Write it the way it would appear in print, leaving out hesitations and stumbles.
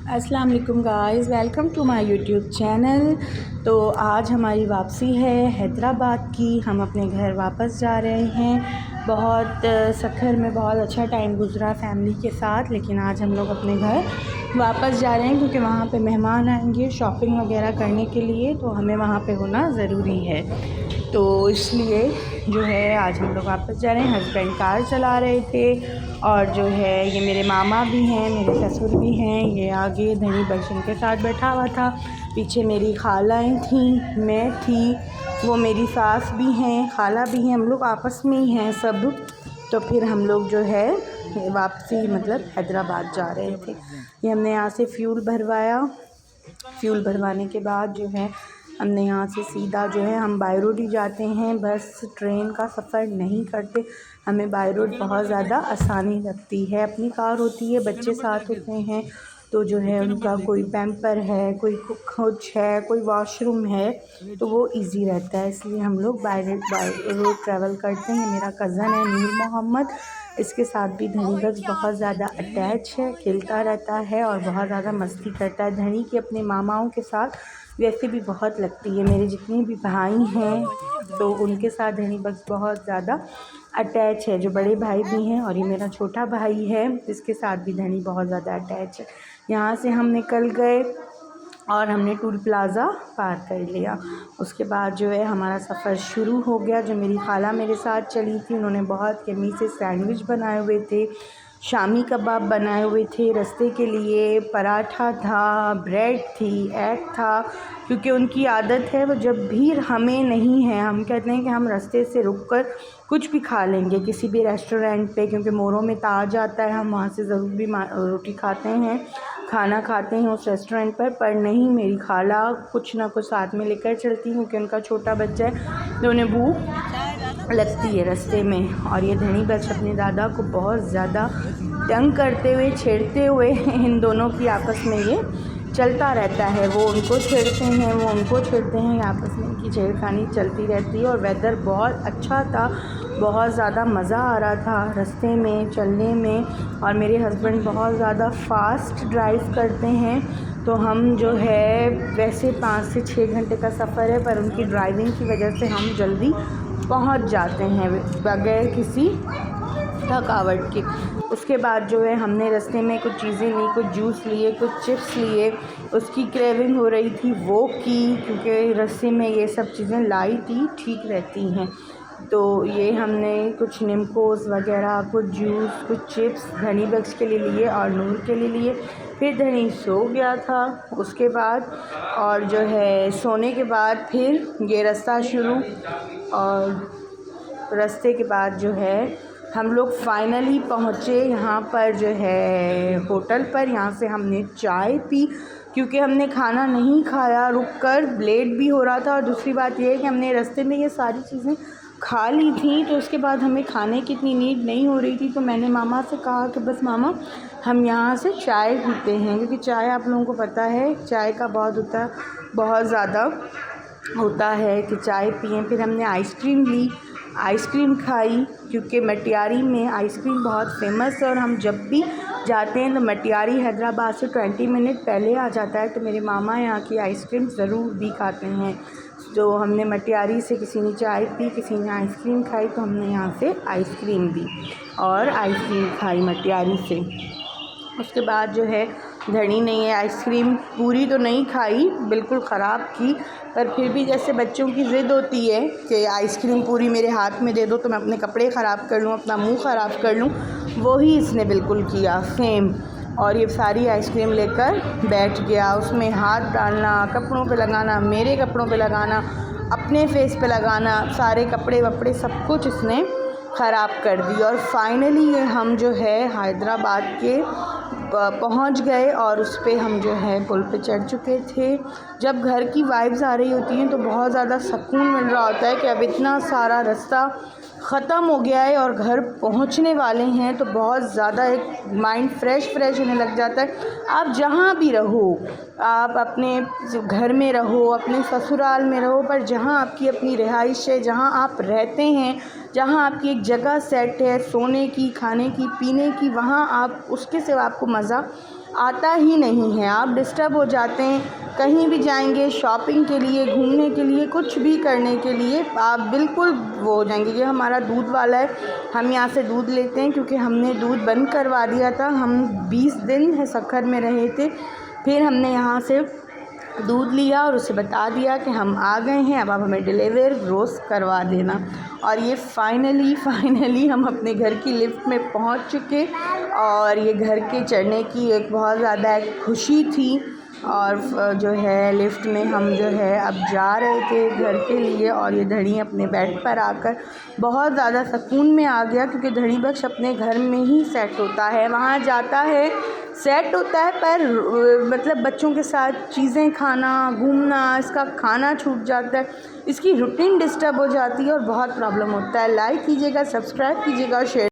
अस्सलाम वालेकुम guys, welcome to my YouTube channel. तो आज हमारी वापसी है हैदराबाद की। हम अपने घर वापस जा रहे हैं। बहुत सफ़र में बहुत अच्छा टाइम गुज़रा फैमिली के साथ, लेकिन आज हम लोग अपने घर वापस जा रहे हैं क्योंकि वहाँ पे मेहमान आएंगे शॉपिंग वगैरह करने के लिए, तो हमें वहाँ पे होना ज़रूरी है। तो इसलिए जो है आज हम लोग वापस जा रहे हैं। हस्बैंड कार चला रहे थे और जो है ये मेरे मामा भी हैं, मेरे ससुर भी हैं। ये आगे धनी बच्चन के साथ बैठा हुआ था, पीछे मेरी खालाएँ थीं, मैं थी, वो मेरी सास भी हैं, खाला भी हैं, हम लोग आपस में ही हैं सब। तो फिर हम लोग जो है वापसी मतलब हैदराबाद जा रहे थे। ये हमने यहाँ से फ्यूल भरवाया। फ्यूल भरवाने के बाद जो है हमने यहाँ से सीधा जो है हम बाय रोड ही जाते हैं, बस ट्रेन का सफ़र नहीं करते। हमें बाय रोड बहुत ज़्यादा आसानी लगती है। अपनी कार होती है, बच्चे साथ होते हैं, तो जो है उनका कोई पैम्पर है, कोई कुछ है, कोई वॉशरूम है, तो वो इजी रहता है। इसलिए हम लोग बाय रोड ट्रैवल करते हैं। मेरा कज़न है नूर मोहम्मद, इसके साथ भी धनी बस बहुत ज़्यादा अटैच है, खेलता रहता है और बहुत ज़्यादा मस्ती करता है। धनी की अपने मामाओं के साथ वैसे भी बहुत लगती है। मेरे जितने भी भाई हैं तो उनके साथ धनी बस बहुत ज़्यादा अटैच है, जो बड़े भाई भी हैं, और ये मेरा छोटा भाई है जिसके साथ भी धनी बहुत ज़्यादा अटैच है। यहाँ से हम निकल गए और हमने टूल प्लाज़ा पार कर लिया। उसके बाद जो है हमारा सफ़र शुरू हो गया। जो मेरी खाला मेरे साथ चली थी, उन्होंने बहुत यम्मी से सैंडविच बनाए हुए थे, शामी कबाब बनाए हुए थे रास्ते के लिए, पराठा था, ब्रेड थी, एग था। क्योंकि उनकी आदत है, वो जब भी हमें नहीं है, हम कहते हैं कि हम रास्ते से रुककर कुछ भी खा लेंगे किसी भी रेस्टोरेंट पे, क्योंकि मोरों में ताज आता है, हम वहाँ से ज़रूर भी रोटी खाते हैं, खाना खाते हैं उस रेस्टोरेंट पर नहीं, मेरी खाला कुछ ना कुछ साथ में लेकर चलती हैं क्योंकि उनका छोटा बच्चा है तो उन्हें भूख लगती है रास्ते में। और ये धनी बच्च अपने दादा को बहुत ज़्यादा तंग करते हुए, छेड़ते हुए इन दोनों की आपस में ये चलता रहता है। वो उनको छेड़ते हैं, वो उनको छेड़ते हैं, आपस में इनकी छेड़खानी चलती रहती है। और वेदर बहुत अच्छा था, बहुत ज़्यादा मज़ा आ रहा था रास्ते में चलने में। और मेरे हस्बैंड बहुत ज़्यादा फास्ट ड्राइव करते हैं, तो हम जो है वैसे 5 से 6 घंटे का सफ़र है, पर उनकी ड्राइविंग की वजह से हम जल्दी पहुंच जाते हैं बगैर किसी थकावट के। उसके बाद जो है हमने रास्ते में कुछ चीज़ें ली, कुछ जूस लिए, कुछ चिप्स लिए। उसकी क्रेविंग हो रही थी वो की, क्योंकि रास्ते में ये सब चीज़ें लाइट ही ठीक रहती हैं। तो ये हमने कुछ निम्कोस वगैरह, कुछ जूस, कुछ चिप्स धनी बख्श के लिए लिए और नूर के लिए लिए। फिर धनी सो गया था उसके बाद, और जो है सोने के बाद फिर ये रास्ता शुरू। और रास्ते के बाद जो है हम लोग फाइनली पहुँचे यहाँ पर जो है होटल पर। यहाँ से हमने चाय पी क्योंकि हमने खाना नहीं खाया, रुककर लेट भी हो रहा था। और दूसरी बात यह है कि हमने रास्ते में ये सारी चीज़ें खा ली थी, तो उसके बाद हमें खाने की इतनी नीड नहीं हो रही थी। तो मैंने मामा से कहा कि बस मामा हम यहाँ से चाय पीते हैं, क्योंकि चाय आप लोगों को पता है चाय का बहुत ज़्यादा होता है कि चाय पिएँ। फिर हमने आइसक्रीम ली, आइसक्रीम खाई, क्योंकि मटियारी में आइसक्रीम बहुत फेमस है और हम जब भी जाते हैं तो मटियारी हैदराबाद से 20 मिनट पहले आ जाता है, तो मेरे मामा यहाँ की आइसक्रीम ज़रूर भी खाते हैं। तो हमने मटियारी से, किसी ने चाय पी, किसी ने आइसक्रीम खाई, तो हमने यहाँ से आइसक्रीम ली और आइसक्रीम खाई मटियारी से। उसके बाद जो है धनी ने ये आइसक्रीम पूरी तो नहीं खाई, बिल्कुल ख़राब की, पर फिर भी जैसे बच्चों की ज़िद होती है कि आइसक्रीम पूरी मेरे हाथ में दे दो तो मैं अपने कपड़े ख़राब कर लूँ, अपना मुंह ख़राब कर लूँ, वही इसने बिल्कुल किया सेम। और ये सारी आइसक्रीम लेकर बैठ गया, उसमें हाथ डालना, कपड़ों पे लगाना, मेरे कपड़ों पे लगाना, अपने फेस पे लगाना, सारे कपड़े वपड़े सब कुछ इसने ख़राब कर दी। और फाइनली ये हम जो है हैदराबाद के पहुंच गए और उस पे हम जो है पुल पे चढ़ चुके थे। जब घर की वाइब्स आ रही होती हैं तो बहुत ज़्यादा सुकून मिल रहा होता है कि अब इतना सारा रास्ता ख़त्म हो गया है और घर पहुंचने वाले हैं, तो बहुत ज़्यादा एक माइंड फ्रेश होने लग जाता है। आप जहाँ भी रहो, आप अपने घर में रहो, अपने ससुराल में रहो, पर जहाँ आपकी अपनी रिहाइश है, जहाँ आप रहते हैं, जहाँ आपकी एक जगह सेट है सोने की, खाने की, पीने की, वहाँ आप उसके सिवा आपको मज़ा आता ही नहीं है। आप डिस्टर्ब हो जाते हैं, कहीं भी जाएंगे शॉपिंग के लिए, घूमने के लिए, कुछ भी करने के लिए आप बिल्कुल वो हो जाएंगे। ये हमारा दूध वाला है, हम यहाँ से दूध लेते हैं क्योंकि हमने दूध बंद करवा दिया था। हम 20 दिन है सक्खर में रहे थे, फिर हमने यहाँ से दूध लिया और उसे बता दिया कि हम आ गए हैं, अब आप हमें डिलीवर रोज़ करवा देना। और ये फाइनली हम अपने घर की लिफ्ट में पहुंच चुके और ये घर के चढ़ने की एक बहुत ज़्यादा खुशी थी। और जो है लिफ्ट में हम जो है अब जा रहे थे घर के लिए, और ये धड़ी अपने बेड पर आकर बहुत ज़्यादा सुकून में आ गया, क्योंकि धड़ी बख्श अपने घर में ही सेट होता है, वहाँ जाता है सेट होता है, पर मतलब बच्चों के साथ चीज़ें खाना, घूमना, इसका खाना छूट जाता है, इसकी रूटीन डिस्टर्ब हो जाती है और बहुत प्रॉब्लम होता है। लाइक कीजिएगा, सब्सक्राइब कीजिएगा, शेयर